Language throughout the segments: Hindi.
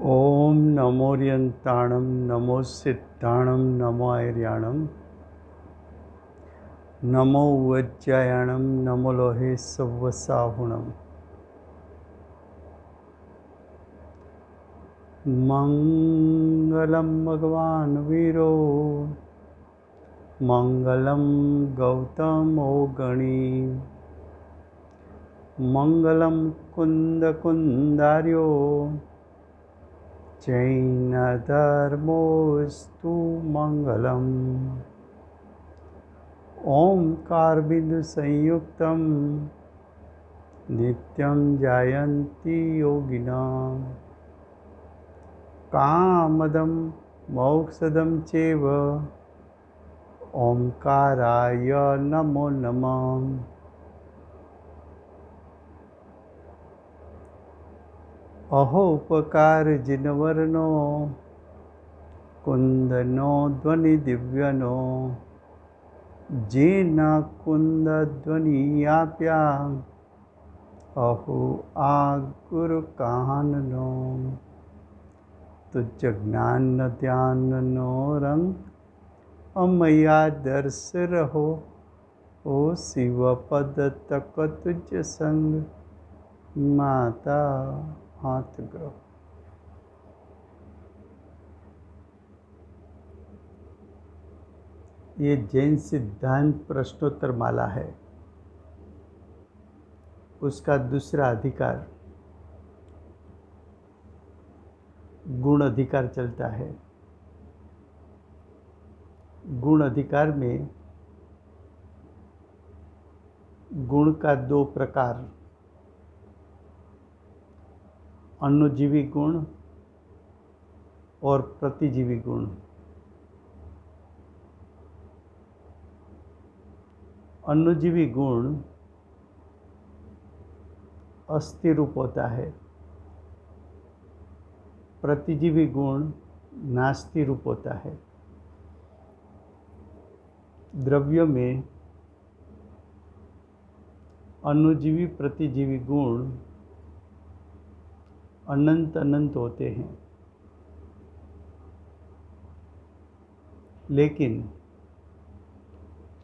ओम नमोरियंताणं नमो सिद्धाणं नमो आर्याणं नमो वज्रायणं नमो लोहे सव्वसाहुणं मंगलम भगवान वीरो मंगलम गौतमो गणी मंगलम कुंद कुंदार्यो जैन धर्मोस्तु मंगलम ओंकार बिंदु संयुक्तम नित्यं जायन्ति योगिनां कामदं मोक्षदं चैव ओंकाराय नमो नमः। अहोपकार जिनवरनो कुंदनो ध्वनि दिव्यनो जेन कुंद ध्वनि आप्या अहो आ गुरु काननो तुझ ज्ञान ध्यान नो रंग अमया दर्श रहो ओ शिव पद तक तुझ संग माता हाथ ग्रह। ये जैन सिद्धांत प्रश्नोत्तर माला है, उसका दूसरा अधिकार गुण अधिकार चलता है। गुण अधिकार में गुण का दो प्रकार, अनुजीवी गुण और प्रतिजीवी गुण। अनुजीवी गुण अस्थि रूप होता है, प्रतिजीवी गुण नास्ति रूप होता है। द्रव्य में अनुजीवी प्रतिजीवी गुण अनंत अनंत होते हैं, लेकिन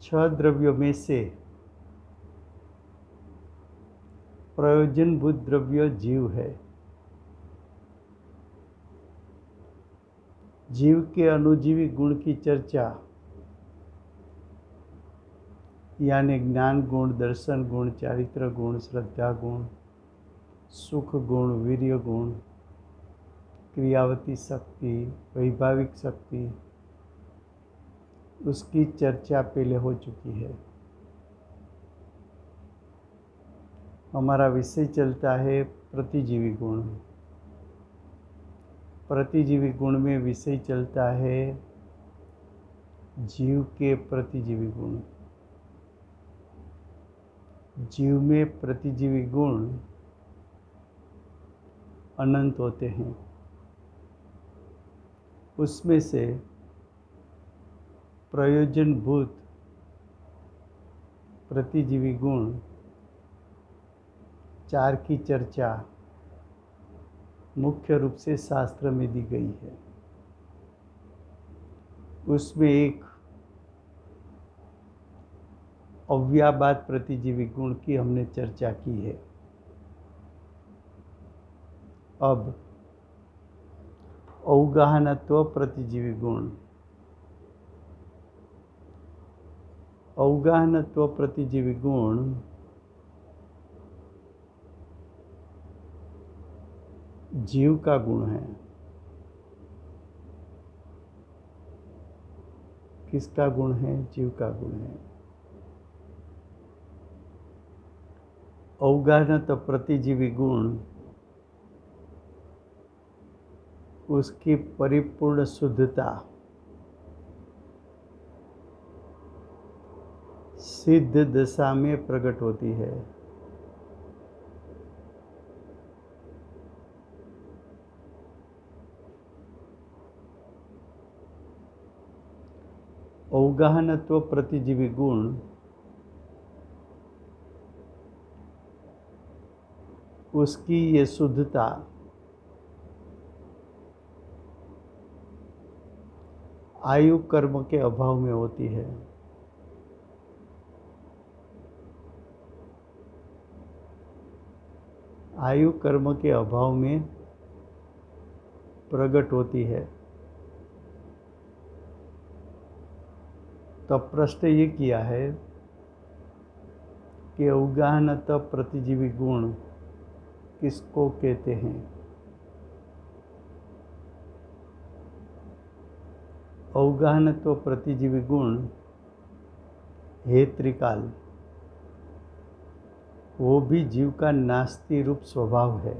6 द्रव्यों में से प्रयोजनभूत द्रव्य जीव है। जीव के अनुजीवी गुण की चर्चा यानी ज्ञान गुण, दर्शन गुण, चारित्र गुण, श्रद्धा गुण, सुख गुण, वीर्य गुण, क्रियावती शक्ति, वैभाविक शक्ति, उसकी चर्चा पहले हो चुकी है। हमारा विषय चलता है प्रतिजीवी गुण। प्रतिजीवी गुण में विषय चलता है जीव के प्रतिजीवी गुण। जीव में प्रतिजीवी गुण अनंत होते हैं, उसमें से प्रयोजनभूत प्रतिजीवी गुण 4 की चर्चा मुख्य रूप से शास्त्र में दी गई है। उसमें एक अव्याबाद प्रतिजीवी गुण की हमने चर्चा की है। अब अवगाहनत्व प्रतिजीवी गुण। अवगाहनत्व प्रतिजीवी गुण जीव का गुण है। किसका गुण है? जीव का गुण है। अवगाहनत्व प्रतिजीवी गुण उसकी परिपूर्ण शुद्धता सिद्ध दशा में प्रकट होती है। अवगाहनत्व प्रतिजीवी गुण उसकी ये शुद्धता आयु कर्म के अभाव में होती है। आयु कर्म के अभाव में प्रकट होती है। तब प्रश्न ये किया है कि अवगाहनतः प्रतिजीवी गुण किसको कहते हैं। अवगाहनत्व प्रतिजीवी गुण है त्रिकाल, वो भी जीव का नास्ति रूप स्वभाव है।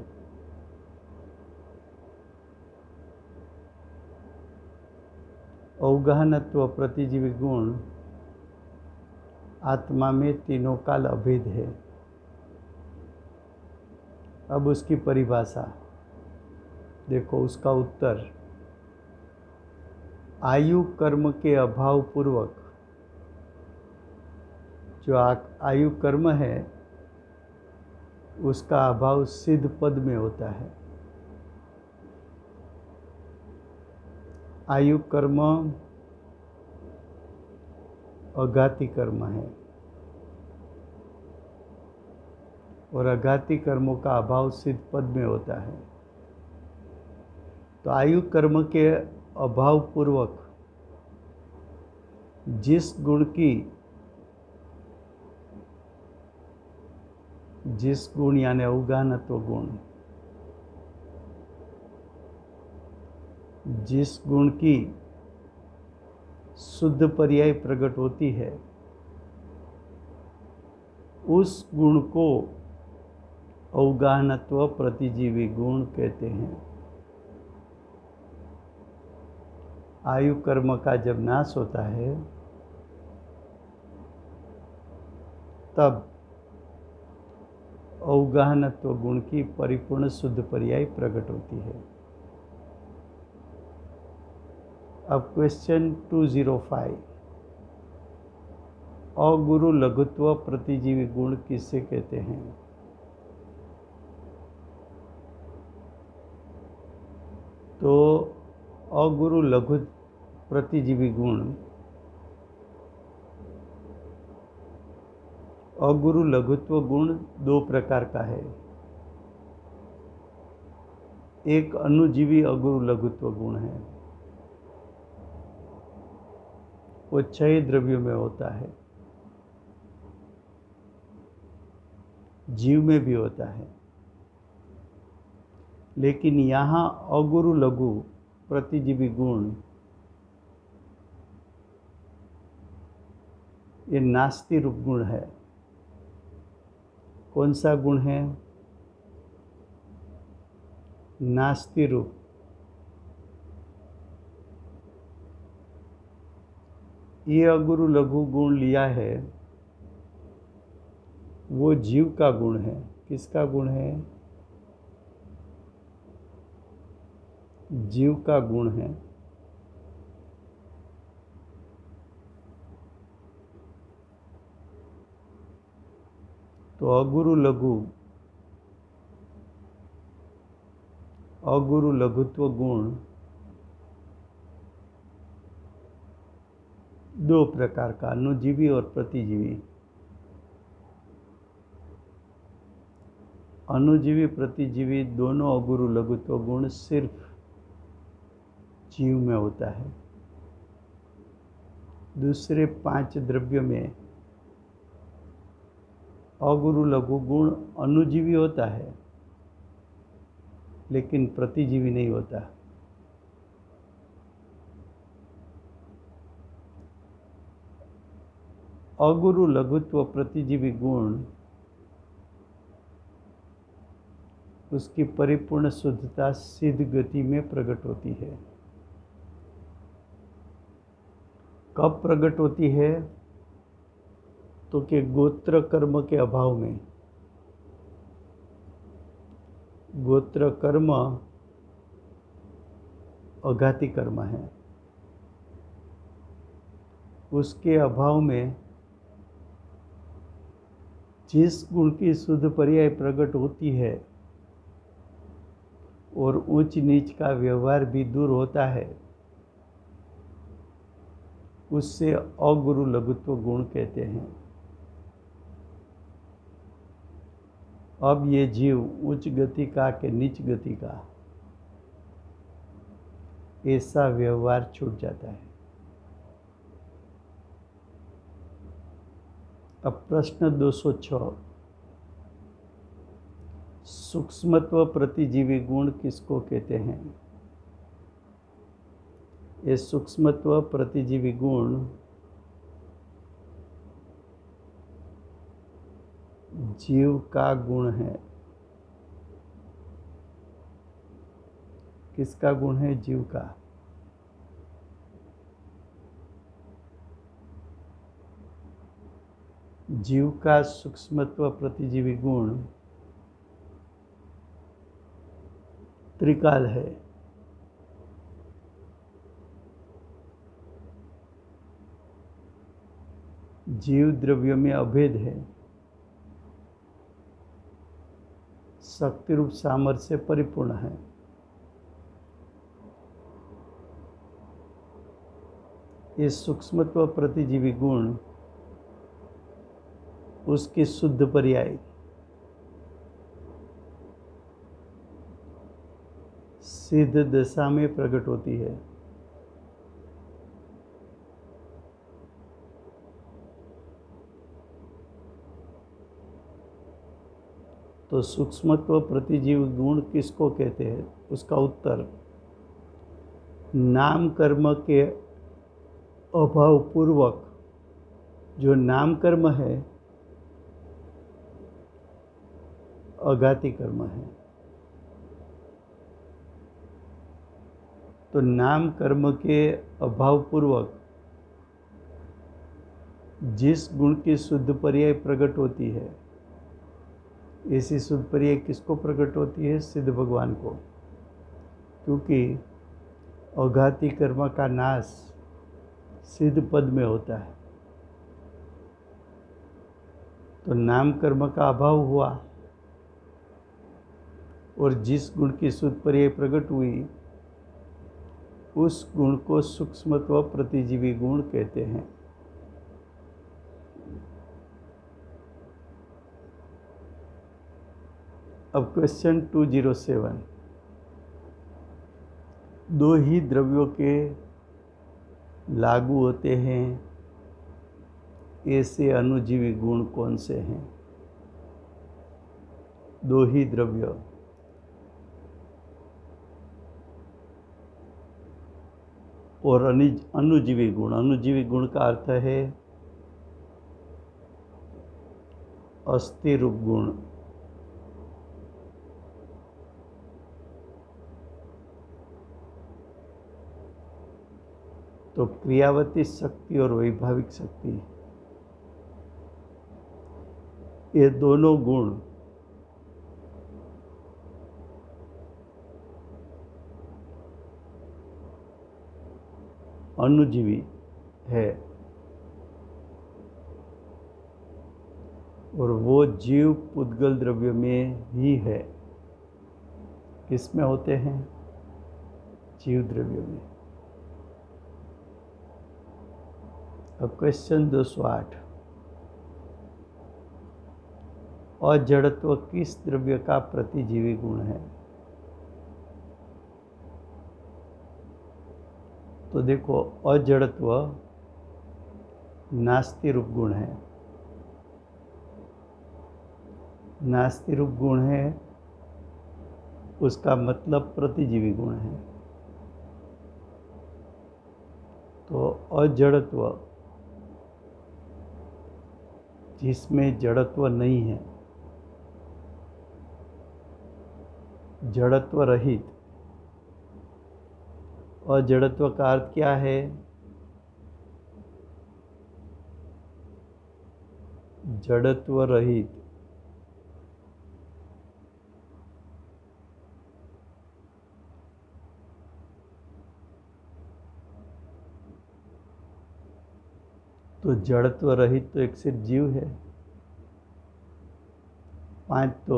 अवगाहनत्व प्रतिजीवी गुण आत्मा में तीनों काल अभेद है। अब उसकी परिभाषा देखो, उसका उत्तर आयु कर्म के अभाव पूर्वक, जो आयु कर्म है उसका अभाव सिद्ध पद में होता है। आयु कर्म अघाती कर्म है और अघाती कर्मों का अभाव सिद्ध पद में होता है। तो आयु कर्म के अभाव पूर्वक जिस गुण यानी अवगाहनत्व गुण, जिस गुण की शुद्ध पर्याय प्रकट होती है, उस गुण को अवगाहनत्व प्रतिजीवी गुण कहते हैं। आयु कर्म का जब नाश होता है तब अवगाहनत्व गुण की परिपूर्ण शुद्ध पर्याय प्रकट होती है। अब क्वेश्चन 205, अगुरु लघुत्व प्रतिजीवी गुण किससे कहते हैं। तो अगुरु लघु प्रतिजीवी गुण, अगुरु लघुत्व गुण दो प्रकार का है। एक अनुजीवी अगुरु लघुत्व गुण है, वो 6 द्रव्यों में होता है, जीव में भी होता है। लेकिन यहाँ अगुरु लघु प्रतिजीवी गुण ये नास्ति रूप गुण है। कौन सा गुण है? नास्ति रूप। ये अगुरु लघु गुण लिया है, वो जीव का गुण है। किसका गुण है? जीव का गुण है। तो अगुरु लघुत्व गुण दो प्रकार का, अनुजीवी और प्रतिजीवी। अनुजीवी प्रतिजीवी दोनों अगुरु लघुत्व गुण सिर्फ जीव में होता है। दूसरे 5 द्रव्यों में अगुरु लघु गुण अनुजीवी होता है लेकिन प्रतिजीवी नहीं होता। अगुरु लघुत्व प्रतिजीवी गुण उसकी परिपूर्ण शुद्धता सिद्ध गति में प्रकट होती है। कब प्रकट होती है? तो कि गोत्र कर्म के अभाव में। गोत्र कर्म अघाती कर्म है, उसके अभाव में जिस गुण की शुद्ध पर्याय प्रकट होती है और ऊंच नीच का व्यवहार भी दूर होता है, उससे अगुरु लघुत्व गुण कहते हैं। अब ये जीव उच्च गति का कि नीच गति का, ऐसा व्यवहार छूट जाता है। अब प्रश्न 206, सूक्ष्मत्व प्रतिजीवी गुण किसको कहते हैं? ये सूक्ष्मत्व प्रतिजीवी गुण जीव का गुण है। किसका गुण है? जीव का। जीव का सूक्ष्मत्व प्रतिजीवी गुण त्रिकाल है। जीव द्रव्य में अभेद है, शक्ति रूप सामर्थ्य से परिपूर्ण है। ये सूक्ष्मत्व प्रतिजीवी गुण उसकी शुद्ध पर्याय सिद्ध दशा में प्रकट होती है। तो सूक्ष्मत्व प्रतिजीव गुण किसको कहते हैं? उसका उत्तर नाम कर्म के अभाव पूर्वक जो नाम कर्म है अघाती कर्म है। तो नाम कर्म के अभाव पूर्वक जिस गुण की शुद्ध पर्याय प्रकट होती है, ऐसी शुद्ध पर्याय किसको प्रकट होती है? सिद्ध भगवान को। क्योंकि अघाती कर्म का नाश सिद्ध पद में होता है। तो नाम कर्म का अभाव हुआ और जिस गुण की शुद्ध पर्याय प्रकट हुई उस गुण को सूक्ष्मत्व प्रतिजीवी गुण कहते हैं। अब क्वेश्चन 207, दो ही द्रव्यों के लागू होते हैं ऐसे अणुजीवी गुण कौन से हैं? दो ही द्रव्य और अणुजीवी गुण। अणुजीवी गुण का अर्थ है अस्थि रूप गुण। तो क्रियावती शक्ति और वैभाविक शक्ति, ये दोनों गुण अणुजीवी है और वो जीव पुद्गल द्रव्य में ही है। किस में होते हैं? जीव द्रव्य में। अब क्वेश्चन 208, अजड़त्व किस द्रव्य का प्रतिजीवी गुण है? तो देखो, अजड़त्व नास्ति रूप गुण है। नास्ति रूप गुण है, उसका मतलब प्रतिजीवी गुण है। तो अजड़त्व जिसमें जड़त्व नहीं है, जड़त्व रहित। अजड़त्व का अर्थ क्या है? जड़त्व रहित। तो जड़त्व रहित तो एक सिर्फ जीव है। 5 तो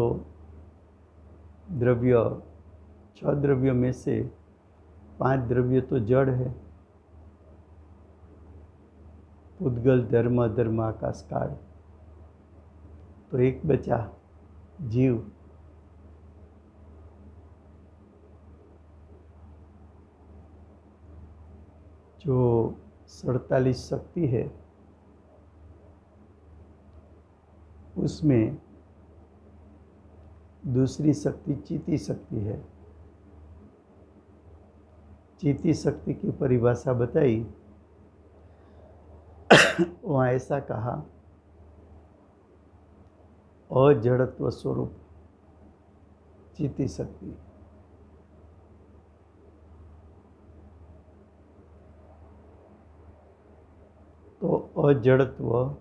द्रव्य, 6 द्रव्यों में से 5 द्रव्य तो जड़ है। पूतगल धर्म अधर्म आकाश काल। तो एक बचा जीव। जो 47 शक्ति है उसमें दूसरी शक्ति चीती शक्ति है। चीती शक्ति की परिभाषा बताई। वहाँ ऐसा कहा, अजड़त्व स्वरूप चीती शक्ति। तो अजड़त्व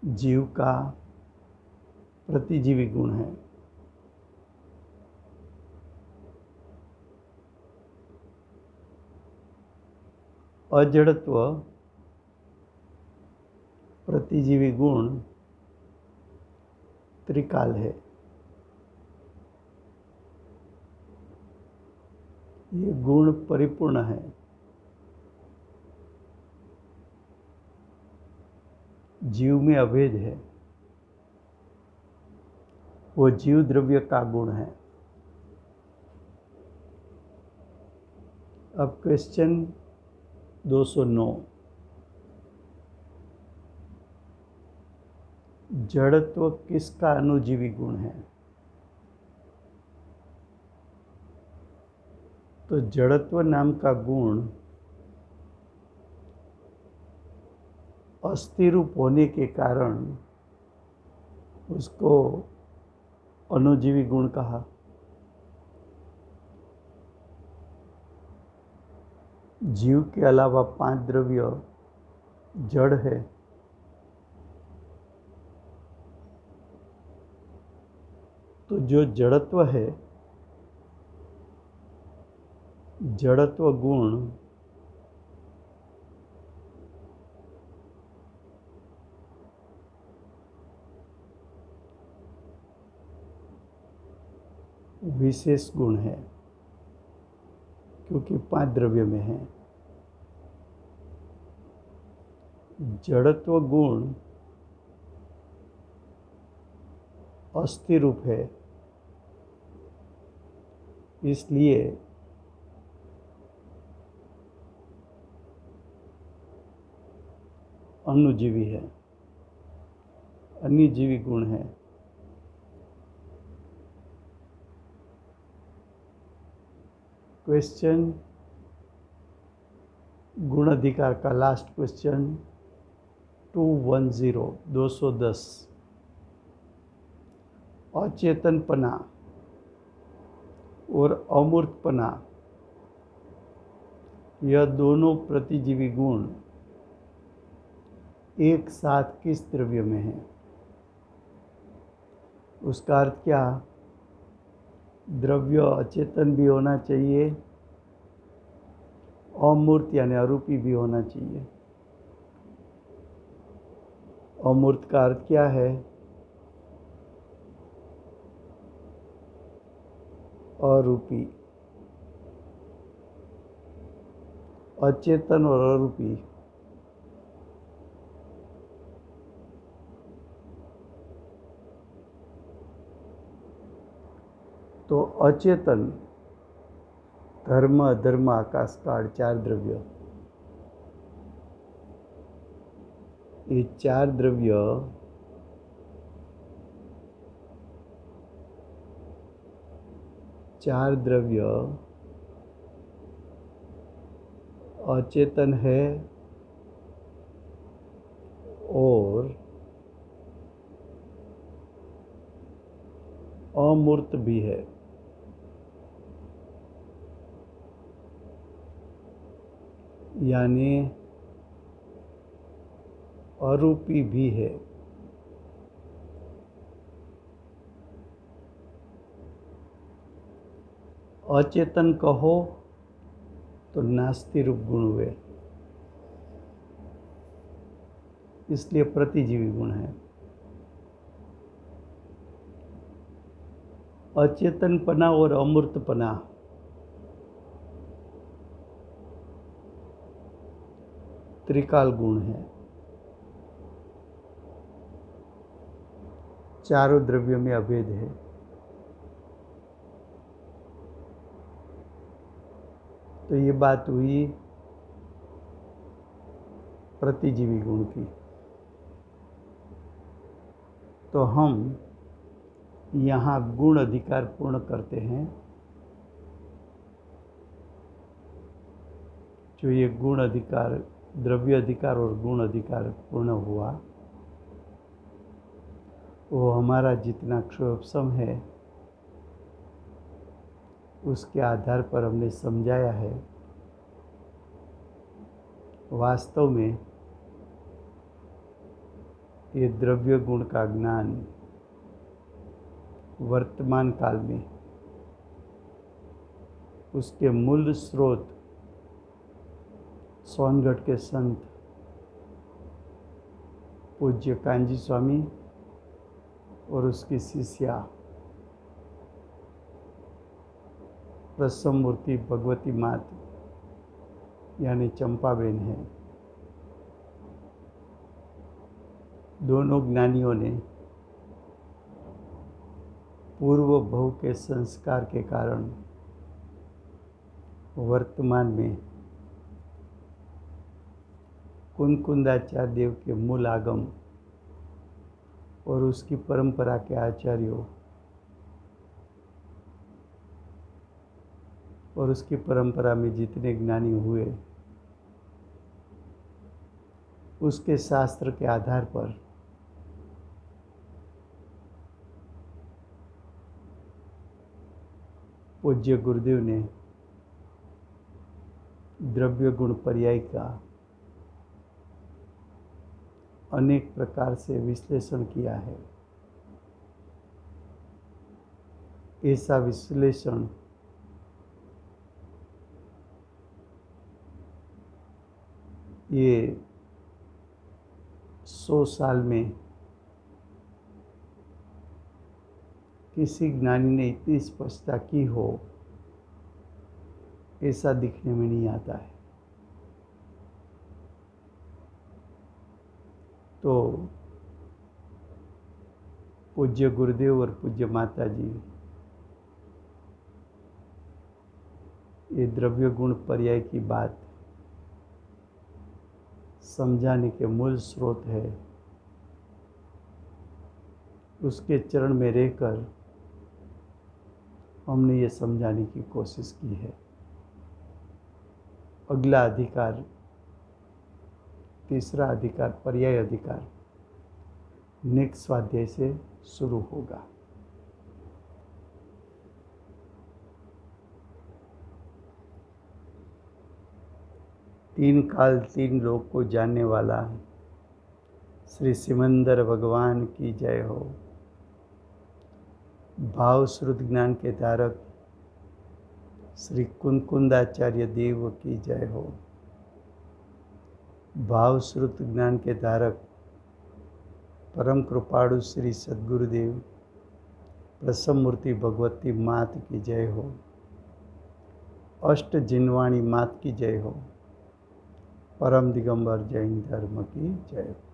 जीव का प्रतिजीवी गुण है। अजड़त्व प्रतिजीवी गुण त्रिकाल है। ये गुण परिपूर्ण है। जीव में अभेद है। वो जीव द्रव्य का गुण है। अब क्वेश्चन 209, जड़त्व किसका अनुजीवी गुण है? तो जड़त्व नाम का गुण अस्थिरूप होने के कारण उसको अनुजीवी गुण कहा। जीव के अलावा 5 द्रव्य जड़ है। तो जो जड़त्व है, जड़त्व गुण विशेष गुण है, क्योंकि 5 द्रव्य में है। जड़त्व गुण अस्थिर रूप है, इसलिए अनुजीवी है, अन्यजीवी गुण है। क्वेश्चन गुण अधिकार का लास्ट क्वेश्चन 210 अचेतनपना और अमूर्तपना, यह दोनों प्रतिजीवी गुण एक साथ किस द्रव्य में है? उसका अर्थ क्या? द्रव्य अचेतन भी होना चाहिए, अमूर्त यानी अरूपी भी होना चाहिए। अमूर्त का अर्थ क्या है? अरूपी। अचेतन और अरूपी तो अचेतन धर्म अधर्म आकाश काल 4 द्रव्य। ये 4 द्रव्य अचेतन है और अमूर्त भी है। यानी अरूपी भी है। अचेतन कहो तो नास्ति रूप गुण हुए, इसलिए प्रतिजीवी गुण है। अचेतनपना और अमूर्तपना त्रिकाल गुण है। चारों द्रव्यों में अभेद है। तो ये बात हुई प्रतिजीवी गुण की। तो हम यहाँ गुण अधिकार पूर्ण करते हैं। जो ये गुण अधिकार, द्रव्य अधिकार और गुण अधिकार पूर्ण हुआ, वो हमारा जितना क्षोभसम है उसके आधार पर हमने समझाया है। वास्तव में ये द्रव्य गुण का ज्ञान वर्तमान काल में उसके मूल स्रोत सोनगढ़ के संत पूज्य कांजी स्वामी और उसकी शिष्या प्रसन्न मूर्ति भगवती मात यानी चंपाबेन है। दोनों ज्ञानियों ने पूर्व भव के संस्कार के कारण वर्तमान में कुनकुंदाचार्य देव के मूल आगम और उसकी परंपरा के आचार्यों और उसकी परंपरा में जितने ज्ञानी हुए, उसके शास्त्र के आधार पर पूज्य गुरुदेव ने द्रव्य गुण पर्याय का अनेक प्रकार से विश्लेषण किया है। ऐसा विश्लेषण ये 100 साल में किसी ज्ञानी ने इतनी स्पष्टता की हो, ऐसा दिखने में नहीं आता है। तो पूज्य गुरुदेव और पूज्य माता जी ये द्रव्य गुण पर्याय की बात समझाने के मूल स्रोत है। उसके चरण में रहकर हमने ये समझाने की कोशिश की है। अगला अधिकार, तीसरा अधिकार पर्याय अधिकार नेक्स्ट स्वाध्याय से शुरू होगा। तीन काल तीन लोक को जानने वाला श्री सिमंदर भगवान की जय हो। भाव श्रुत ज्ञान के धारक श्री कुनकुंदाचार्य देव की जय हो। भाव श्रुत ज्ञान के धारक परम कृपाणु श्री सद्गुरुदेव प्रसन्न मूर्ति भगवती मात की जय हो। अष्ट जिनवाणी मात की जय हो। परम दिगंबर जैन धर्म की जय हो।